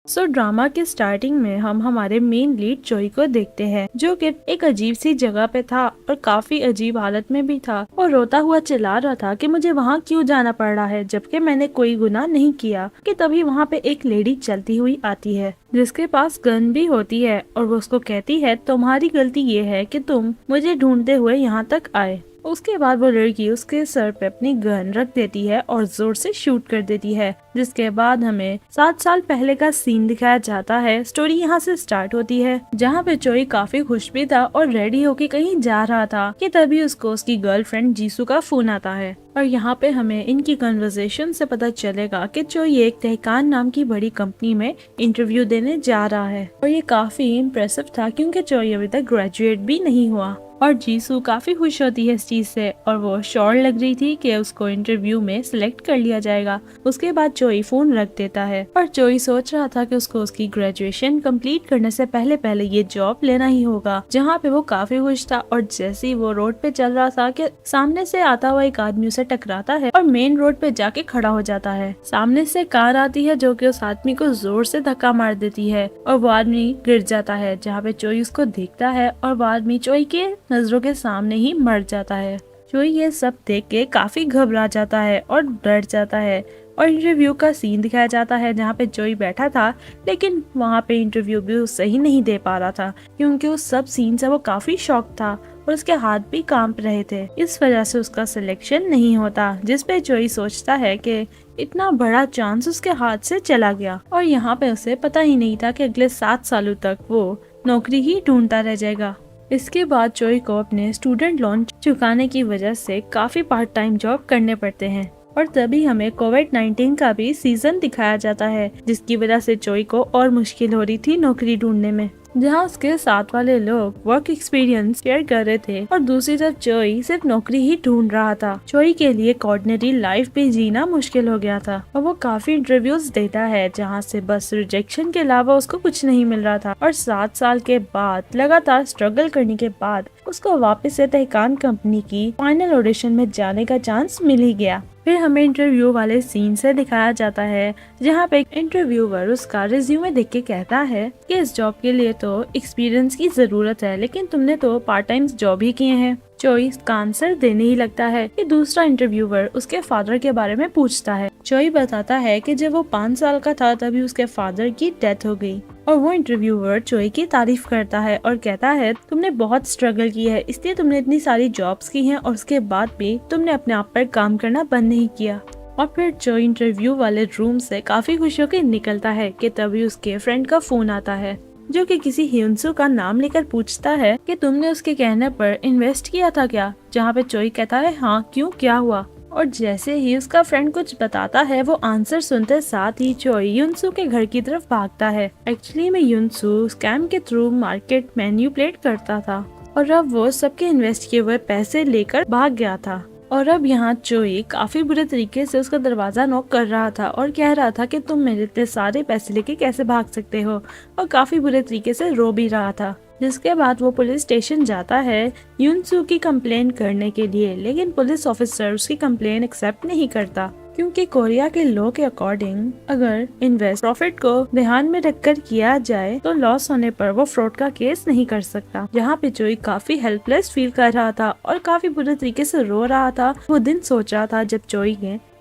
Drama के starting में हम हमारे मेन लीड चोई को देखते हैं, जो कि एक अजीब सी जगह पे था और काफी अजीब हालत में भी था और रोता हुआ चिल्ला रहा था कि मुझे वहाँ क्यों जाना पड़ रहा है जबकि मैंने कोई गुनाह नहीं किया। कि तभी वहाँ पे एक लेडी चलती हुई आती है जिसके पास गन भी होती है और वो उसको कहती है तुम्हारी गलती ये है कि तुम मुझे ढूंढते हुए यहाँ तक आए। उसके बाद वो लड़की उसके सर पे अपनी गन रख देती है और जोर से शूट कर देती है, जिसके बाद हमें 7 साल पहले का सीन दिखाया जाता है। स्टोरी यहाँ से स्टार्ट होती है जहाँ पे चोई काफी खुश भी था और रेडी होके कहीं जा रहा था कि तभी उसको उसकी गर्लफ्रेंड जीसू का फोन आता है और यहाँ पे हमें इनकी कन्वर्सेशन से पता चलेगा कि चोई एक तहकान नाम की बड़ी कंपनी में इंटरव्यू देने जा रहा है और ये काफी इम्प्रेसिव था क्योंकि चोई अभी तक ग्रेजुएट भी नहीं हुआ और जीसू काफी खुश होती है इस चीज से और वो श्योर लग रही थी कि उसको इंटरव्यू में सिलेक्ट कर लिया जाएगा। उसके बाद चोई फोन रख देता है और चोई सोच रहा था कि उसको उसकी ग्रेजुएशन कंप्लीट करने से पहले पहले ये जॉब लेना ही होगा, जहाँ पे वो काफी खुश था। और जैसे ही वो रोड पे चल रहा था कि सामने से आता हुआ एक आदमी उसे टकराता है और मेन रोड पे जाके खड़ा हो जाता है। सामने से कार आती है जो कि उस आदमी को जोर से धक्का मार देती है और वो आदमी गिर जाता है, जहाँ पे चोई उसको देखता है और वो आदमी चोई के नजरों के सामने ही मर जाता है। चोई ये सब देख के काफी घबरा जाता है और डर जाता है और इंटरव्यू का सीन दिखाया जाता है जहाँ पे चोई बैठा था, लेकिन वहाँ पे इंटरव्यू भी सही नहीं दे पा रहा था क्योंकि उस सब सीन से वो काफी शॉक था और उसके हाथ भी कांप रहे थे। इस वजह से उसका सिलेक्शन नहीं होता, जिस पे चोई सोचता है कि इतना बड़ा चांस उसके हाथ से चला गया और यहाँ पे उसे पता ही नहीं था कि अगले 7 सालों तक वो नौकरी ही ढूंढता रह जाएगा। इसके बाद चोई को अपने स्टूडेंट लोन चुकाने की वजह से काफी पार्ट टाइम जॉब करने पड़ते हैं और तभी हमें कोविड-19 का भी सीजन दिखाया जाता है, जिसकी वजह से चोई को और मुश्किल हो रही थी नौकरी ढूंढने में, जहाँ उसके साथ वाले लोग वर्क एक्सपीरियंस शेयर कर रहे थे और दूसरी तरफ चोई सिर्फ नौकरी ही ढूंढ रहा था। चोई के लिए ऑर्डिनरी लाइफ भी जीना मुश्किल हो गया था और वो काफी इंटरव्यूज देता है जहाँ से बस रिजेक्शन के अलावा उसको कुछ नहीं मिल रहा था। और 7 साल के बाद लगातार स्ट्रगल करने के बाद उसको वापस से तहकान कंपनी की फाइनल ऑडिशन में जाने का चांस मिल ही गया। फिर हमें इंटरव्यू वाले सीन से दिखाया जाता है जहाँ पे इंटरव्यूअर उसका रिज्यूमे देख के कहता है कि इस जॉब के लिए तो एक्सपीरियंस की जरूरत है, लेकिन तुमने तो पार्ट टाइम जॉब ही किए हैं। चोई इसका आंसर देने ही लगता है कि दूसरा इंटरव्यूअर उसके फादर के बारे में पूछता है। चोई बताता है कि जब वो 5 साल का था तभी उसके फादर की डेथ हो गई और वो इंटरव्यूअर चोई की तारीफ करता है और कहता है तुमने बहुत स्ट्रगल की है, इसलिए तुमने इतनी सारी जॉब्स की हैं और उसके बाद भी तुमने अपने आप पर काम करना बंद नहीं किया। और फिर चोई इंटरव्यू वाले रूम से काफी खुश होकर निकलता है कि तभी उसके फ्रेंड का फोन आता है जो कि किसी ह्यूनसू का नाम लेकर पूछता है कि तुमने उसके कहने पर इन्वेस्ट किया था क्या, जहाँ पे चोई कहता है हाँ क्यों, क्या हुआ। और जैसे ही उसका फ्रेंड कुछ बताता है वो आंसर सुनते साथ ही चोई युनसू के घर की तरफ भागता है। एक्चुअली में युनसू स्कैम के थ्रू मार्केट मैन्युपुलेट करता था और अब वो सबके इन्वेस्ट किए हुए पैसे लेकर भाग गया था। और अब यहाँ चोई काफी बुरे तरीके से उसका दरवाजा नॉक कर रहा था और कह रहा था कि तुम मेरे इतने सारे पैसे लेके कैसे भाग सकते हो, और काफी बुरे तरीके से रो भी रहा था। जिसके बाद वो पुलिस स्टेशन जाता है युनसू की कंप्लेन करने के लिए, लेकिन पुलिस ऑफिसर उसकी कंप्लेन एक्सेप्ट नहीं करता क्योंकि कोरिया के लॉ के अकॉर्डिंग अगर इन्वेस्ट प्रॉफिट को ध्यान में रखकर किया जाए तो लॉस होने पर वो फ्रॉड का केस नहीं कर सकता। जहाँ पे चोई काफी हेल्पलेस फील कर रहा था और काफी बुरे तरीके से रो रहा था। वो दिन सोच रहा था जब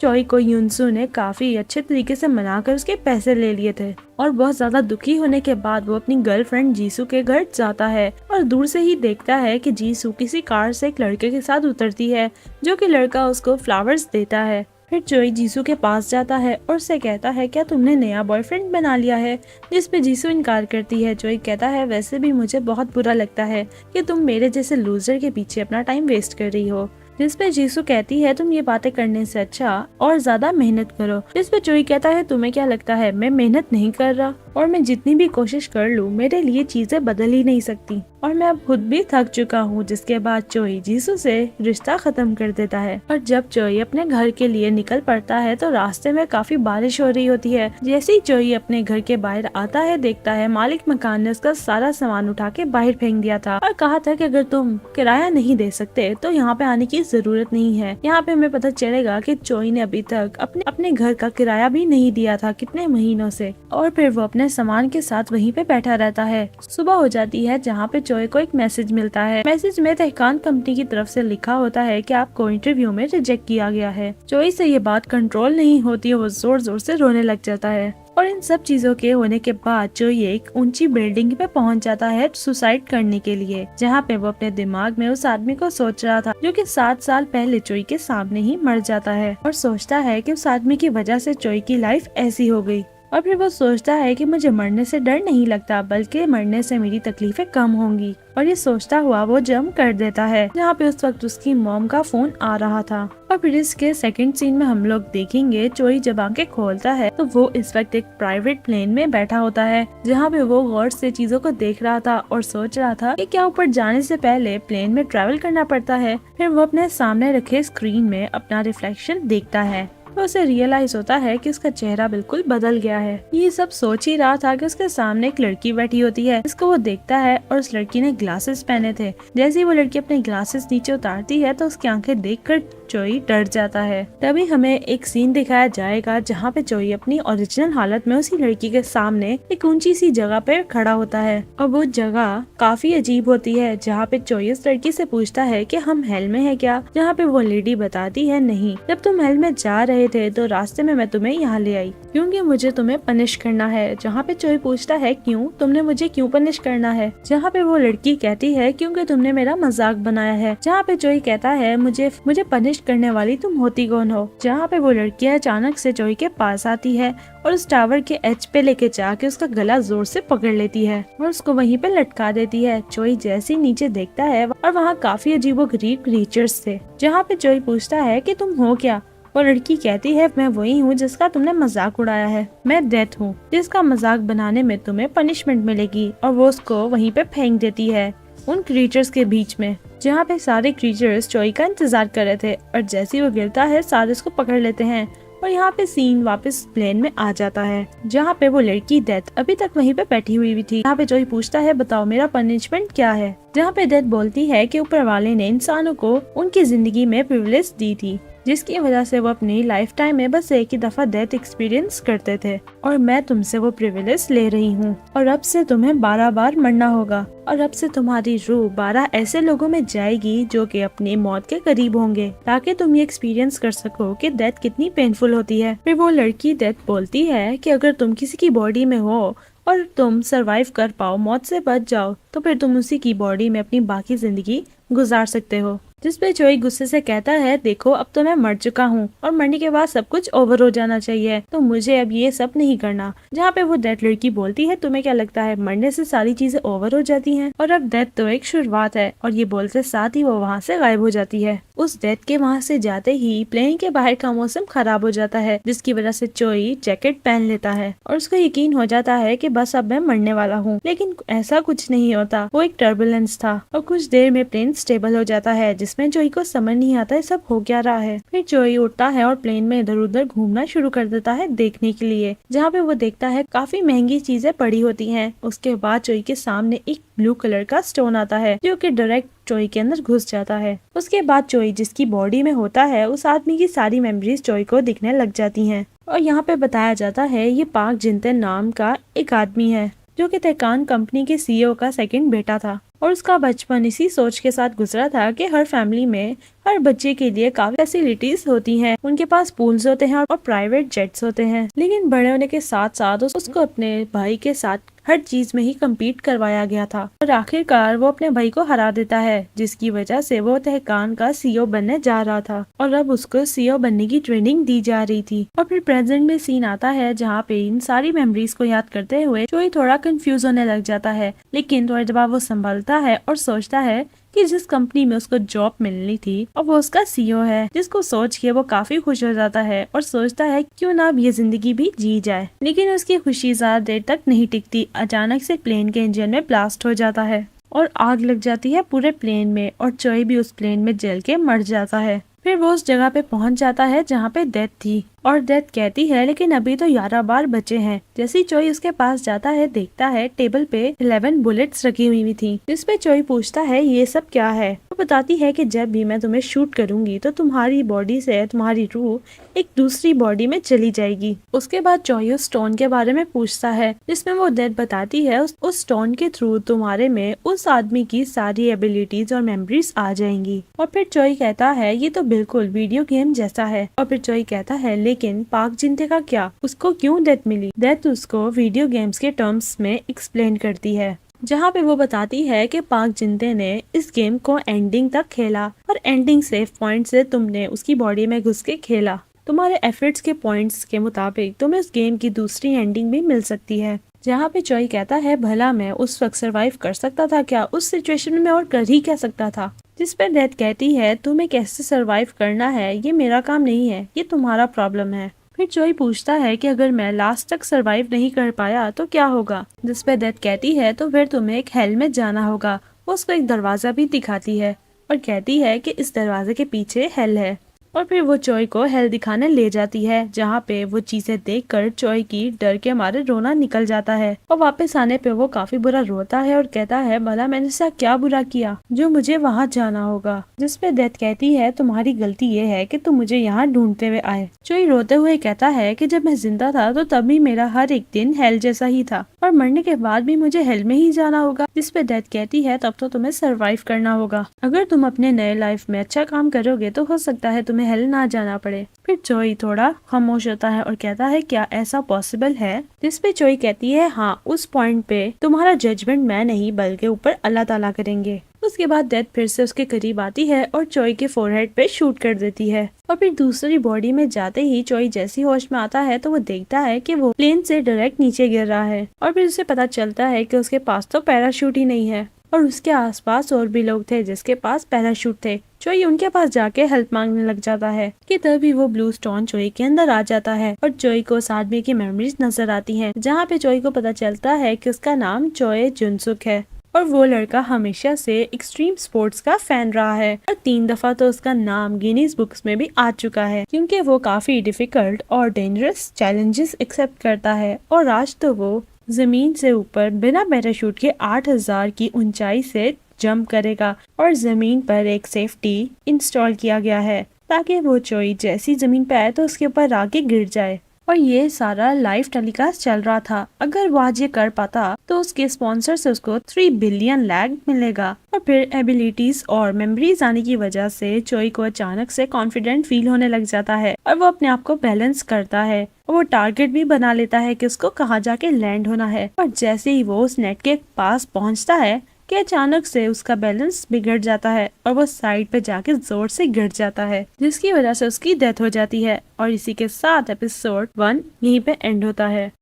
चोई को युनसू ने काफी अच्छे तरीके से मनाकर उसके पैसे ले लिए थे और बहुत ज्यादा दुखी होने के बाद वो अपनी गर्लफ्रेंड जीसू के घर जाता है और दूर से ही देखता है कि जीसू किसी कार से एक लड़के के साथ उतरती है जो कि लड़का उसको फ्लावर्स देता है। फिर चोई जीसू के पास जाता है और उससे कहता है क्या तुमने नया बॉयफ्रेंड बना लिया है, जिस पे जीसू इनकार करती है। चोई कहता है वैसे भी मुझे बहुत बुरा लगता है कि तुम मेरे जैसे लूजर के पीछे अपना टाइम वेस्ट कर रही हो। जिस पे जीसू कहती है तुम ये बातें करने से अच्छा और ज्यादा मेहनत करो। जिस पे चोई कहता है तुम्हें क्या लगता है मैं मेहनत नहीं कर रहा, और मैं जितनी भी कोशिश कर लूँ मेरे लिए चीजें बदल ही नहीं सकती और मैं अब खुद भी थक चुका हूँ। जिसके बाद चोई जीसू से रिश्ता खत्म कर देता है और जब चोई अपने घर के लिए निकल पड़ता है तो रास्ते में काफी बारिश हो रही होती है। जैसे ही चोई अपने घर के बाहर आता है देखता है मालिक मकान ने उसका सारा सामान उठा के बाहर फेंक दिया था और कहा था कि अगर तुम किराया नहीं दे सकते तो यहाँ पे आने की जरूरत नहीं है। यहाँ पे हमें पता चलेगा कि चोई ने अभी तक अपने घर का किराया भी नहीं दिया था कितने महीनों से, और फिर वो अपने सामान के साथ वहीं पे बैठा रहता है। सुबह हो जाती है जहाँ पे चोई को एक मैसेज मिलता है। मैसेज में तहकान कंपनी की तरफ से लिखा होता है कि आपको इंटरव्यू में रिजेक्ट किया गया है। चोई से ये बात कंट्रोल नहीं होती, वो जोर जोर से रोने लग जाता है। और इन सब चीजों के होने के बाद चोई एक ऊंची बिल्डिंग पे पहुंच जाता है सुसाइड करने के लिए, जहाँ पे वो अपने दिमाग में उस आदमी को सोच रहा था जो कि 7 साल पहले चोई के सामने ही मर जाता है, और सोचता है कि उस आदमी की वजह से चोई की लाइफ ऐसी हो गई। और फिर वो सोचता है कि मुझे मरने से डर नहीं लगता, बल्कि मरने से मेरी तकलीफें कम होंगी। और ये सोचता हुआ वो जंप कर देता है, जहाँ पे उस वक्त उसकी मॉम का फोन आ रहा था। और फिर इसके सेकंड सीन में हम लोग देखेंगे चोई जब आंखें खोलता है तो वो इस वक्त एक प्राइवेट प्लेन में बैठा होता है, जहाँ पे वो गौर से चीजों को देख रहा था और सोच रहा था कि क्या ऊपर जाने से पहले प्लेन में ट्रैवल करना पड़ता है। फिर वो अपने सामने रखे स्क्रीन में अपना रिफ्लेक्शन देखता है, तो उसे रियलाइज होता है कि उसका चेहरा बिल्कुल बदल गया है। ये सब सोच ही रहा था कि उसके सामने एक लड़की बैठी होती है, जिसको वो देखता है, और उस लड़की ने ग्लासेस पहने थे। जैसे ही वो लड़की अपने ग्लासेस नीचे उतारती है तो उसकी आंखें देखकर चोई डर जाता है। तभी हमें एक सीन दिखाया जाएगा जहाँ पे चोई अपनी ओरिजिनल हालत में उसी लड़की के सामने एक ऊंची सी जगह पे खड़ा होता है, और वो जगह काफी अजीब होती है, जहाँ पे चोई उस लड़की से पूछता है कि हम हेल में है क्या, जहाँ पे वो लेडी बताती है नहीं, जब तुम हेल में जा रहे थे तो रास्ते में मैं तुम्हें यहाँ ले आई क्योंकि मुझे तुम्हें पनिश करना है। जहाँ पे चोई पूछता है क्यों, तुमने मुझे क्यों पनिश करना है, जहाँ पे वो लड़की कहती है क्योंकि तुमने मेरा मजाक बनाया है। जहाँ पे चोई कहता है मुझे पनिश करने वाली तुम होती कौन हो। जहाँ पे वो लड़की अचानक से चोई के पास आती है और उस टावर के एज पे लेके जाके उसका गला जोर से पकड़ लेती है और उसको वहीं पे लटका देती है। चोई जैसे ही नीचे देखता है और वहाँ काफी अजीबोगरीब क्रीचर्स थे। जहाँ पे चोई पूछता है कि तुम हो क्या, वो लड़की कहती है मैं वही हूँ जिसका तुमने मजाक उड़ाया है, मैं डेथ हूँ जिसका मजाक बनाने में तुम्हें पनिशमेंट मिलेगी। और वो उसको वहीं पे फेंक देती है उन क्रीचर्स के बीच में, जहाँ पे सारे क्रीचर्स चोई का इंतजार कर रहे थे। और जैसे ही वो गिरता है सारे उसको पकड़ लेते हैं और यहाँ पे सीन वापस प्लेन में आ जाता है, जहाँ पे वो लड़की डेथ अभी तक वहीं पे बैठी हुई थी। यहाँ पे चोई पूछता है बताओ मेरा पनिशमेंट क्या है, जहाँ पे डेथ बोलती है कि ऊपर वाले ने इंसानों को उनकी जिंदगी में प्रिविलेज दी थी, जिसकी वजह से वो अपनी लाइफ टाइम में बस एक ही दफा डेथ एक्सपीरियंस करते थे, और मैं तुमसे वो प्रिविलेज ले रही हूँ। और अब से तुम्हें 12 बार मरना होगा, और अब से तुम्हारी रूह 12 ऐसे लोगों में जाएगी जो कि अपनी मौत के करीब होंगे, ताकि तुम ये एक्सपीरियंस कर सको कि डेथ कितनी पेनफुल होती है। फिर वो लड़की डेथ बोलती है कि अगर तुम किसी की बॉडी में हो और तुम सरवाइव कर पाओ, मौत से बच जाओ, तो फिर तुम उसी की बॉडी में अपनी बाकी जिंदगी गुजार सकते हो। जिसपे चोई गुस्से से कहता है देखो अब तो मैं मर चुका हूँ और मरने के बाद सब कुछ ओवर हो जाना चाहिए, तो मुझे अब ये सब नहीं करना। जहाँ पे वो डेथ लड़की बोलती है तुम्हें क्या लगता है मरने से सारी चीजें ओवर हो जाती हैं, और अब डेथ तो एक शुरुआत है। और ये बोलते साथ ही वो वहाँ से गायब हो जाती है। उस डेथ के वहाँ से जाते ही प्लेन के बाहर का मौसम खराब हो जाता है, जिसकी वजह से चोई जैकेट पहन लेता है और उसको यकीन हो जाता है कि बस अब मैं मरने वाला हूँ। लेकिन ऐसा कुछ नहीं होता, वो एक टर्बुलेंस था और कुछ देर में प्लेन स्टेबल हो जाता है, जिसमें चोई को समझ नहीं आता है सब हो क्या रहा है। फिर चोई उठता है और प्लेन में इधर उधर घूमना शुरू कर देता है देखने के लिए, जहाँ पे वो देखता है काफी महंगी चीजें पड़ी होती हैं। उसके बाद चोई के सामने एक ब्लू कलर का स्टोन आता है जो कि डायरेक्ट चोई के अंदर घुस जाता है। उसके बाद चोई जिसकी बॉडी में होता है उस आदमी की सारी मेमोरीज चोई को दिखने लग जाती हैं। और यहाँ पे बताया जाता है ये पाक जिनते नाम का एक आदमी है जो कि तहकान कंपनी के सीईओ का सेकंड बेटा था, और उसका बचपन इसी सोच के साथ गुजरा था कि हर फैमिली में हर बच्चे के लिए काफी फैसिलिटीज होती हैं, उनके पास पूल्स होते हैं और प्राइवेट जेट्स होते हैं। लेकिन बड़े होने के साथ साथ उसको अपने भाई के साथ हर चीज में ही कम्पीट करवाया गया था, और आखिरकार वो अपने भाई को हरा देता है, जिसकी वजह से वो तहकान का सीईओ बनने जा रहा था और अब उसको सीईओ बनने की ट्रेनिंग दी जा रही थी। और फिर प्रेजेंट में सीन आता है जहाँ पे इन सारी मेमोरीज को याद करते हुए चोई थोड़ा कंफ्यूज होने लग जाता है, लेकिन थोड़ी देर बाद वो संभलता है और सोचता है कि जिस कंपनी में उसको जॉब मिलनी थी और वो उसका सीईओ है, जिसको सोच के वो काफी खुश हो जाता है और सोचता है क्यों ना अब ये जिंदगी भी जी जाए। लेकिन उसकी खुशी ज्यादा देर तक नहीं टिकती। अचानक से प्लेन के इंजन में ब्लास्ट हो जाता है और आग लग जाती है पूरे प्लेन में, और चोई भी उस प्लेन में जल के मर जाता है। फिर वो उस जगह पे पहुंच जाता है जहाँ पे डेथ थी, और डेथ कहती है लेकिन अभी तो 11 बार बचे हैं। जैसे चोई उसके पास जाता है देखता है टेबल पे 11 बुलेट्स रखी हुई थी। जिसपे चोई पूछता है ये सब क्या है। वो बताती है कि जब भी मैं तुम्हें शूट करूंगी तो तुम्हारी बॉडी से तुम्हारी रूह एक दूसरी बॉडी में चली जाएगी। उसके बाद चोई उस स्टोन के बारे में पूछता है जिसमें वो डेथ बताती है उस स्टोन के थ्रू तुम्हारे में उस आदमी की सारी एबिलिटीज और मेमोरीज आ जाएंगी। और फिर चोई कहता है ये तो बिल्कुल वीडियो गेम जैसा है। और फिर चोई कहता है लेकिन पाक जिंदे का क्या, उसको क्यों डेथ मिली। डेथ उसको वीडियो गेम्स के टर्म्स में एक्सप्लेन करती है जहाँ पे वो बताती है कि पाक जिंदे ने इस गेम को एंडिंग तक खेला और एंडिंग सेव पॉइंट से तुमने उसकी बॉडी में घुस के खेला। तुम्हारे एफर्ट्स के पॉइंट्स के मुताबिक तुम्हें उस गेम की दूसरी एंडिंग भी मिल सकती है। जहाँ पे चोई कहता है भला मैं उस वक्त सरवाइव कर सकता था क्या, उस सिचुएशन में और कर ही क्या सकता था। जिस पर डेथ कहती है तुम्हें कैसे सरवाइव करना है ये मेरा काम नहीं है, ये तुम्हारा प्रॉब्लम है। फिर चोई पूछता है कि अगर मैं लास्ट तक सरवाइव नहीं कर पाया तो क्या होगा। जिस पर डेथ कहती है तो फिर तुम्हें एक हेल में जाना होगा। वो उसको एक दरवाजा भी दिखाती है और कहती है कि इस दरवाजे के पीछे हेल है। और फिर वो चोई को हेल दिखाने ले जाती है जहाँ पे वो चीजें देखकर चोई की डर के मारे रोना निकल जाता है। और वापस आने पे वो काफी बुरा रोता है और कहता है भला मैंने ऐसा क्या बुरा किया जो मुझे वहाँ जाना होगा। जिसपे डेथ कहती है तुम्हारी गलती ये है कि तुम मुझे यहाँ ढूंढते हुए आए। चोई रोते हुए कहता है कि जब मैं जिंदा था तो तभी मेरा हर एक दिन हेल जैसा ही था और मरने के बाद भी मुझे हेल में ही जाना होगा। जिसपे डेथ कहती है तब तो तुम्हें सरवाइव करना होगा। अगर तुम अपने नए लाइफ में अच्छा काम करोगे तो हो सकता है तुम्हें हेल ना जाना पड़े। फिर चोई थोड़ा खामोश होता है और कहता है क्या ऐसा पॉसिबल है। जिसपे चोई कहती है हाँ, उस पॉइंट पे तुम्हारा जजमेंट मैं नहीं बल्कि ऊपर अल्लाह ताला करेंगे। उसके बाद डेथ फिर से उसके करीब आती है और चोई के फोरहेड पे शूट कर देती है। और फिर दूसरी बॉडी में जाते ही चोई जैसी होश में आता है तो वो देखता है कि वो प्लेन से डायरेक्ट नीचे गिर रहा है। और फिर उसे पता चलता है कि उसके पास तो पैराशूट ही नहीं है और उसके आसपास और भी लोग थे जिसके पास पैराशूट थे। चोई उनके पास जाके हेल्प मांगने लग जाता है कि तभी वो ब्लू स्टोन चोई के अंदर आ जाता है और चोई को उस आदमी की मेमोरीज नजर आती हैं जहाँ पे चोई को पता चलता है कि उसका नाम चोए जुनसुक है और वो लड़का हमेशा से एक्सट्रीम स्पोर्ट्स का फैन रहा है और 3 दफा तो उसका नाम गिनीज बुक्स में भी आ चुका है क्योंकि वो काफी डिफिकल्ट और डेंजरस चैलेंजेस एक्सेप्ट करता है। और आज तो वो जमीन से ऊपर बिना पैराशूट के 8000 की ऊंचाई से जंप करेगा और जमीन पर एक सेफ्टी इंस्टॉल किया गया है ताकि वो चोई जैसी जमीन पे आए तो उसके ऊपर आके गिर जाए। और ये सारा लाइव टेलीकास्ट चल रहा था। अगर वो आज ये कर पाता तो उसके स्पॉन्सर से उसको 3 बिलियन लैग मिलेगा। और फिर एबिलिटीज और मेमोरीज आने की वजह से चोई को अचानक से कॉन्फिडेंट फील होने लग जाता है और वो अपने आप को बैलेंस करता है और वो टारगेट भी बना लेता है कि उसको कहाँ जाके लैंड होना है। और जैसे ही वो उस नेट के पास पहुँचता है कि अचानक से उसका बैलेंस बिगड़ जाता है और वो साइड पे जाके जोर से गिर जाता है जिसकी वजह से उसकी डेथ हो जाती है। और इसी के साथ एपिसोड 1 यहीं पे एंड होता है।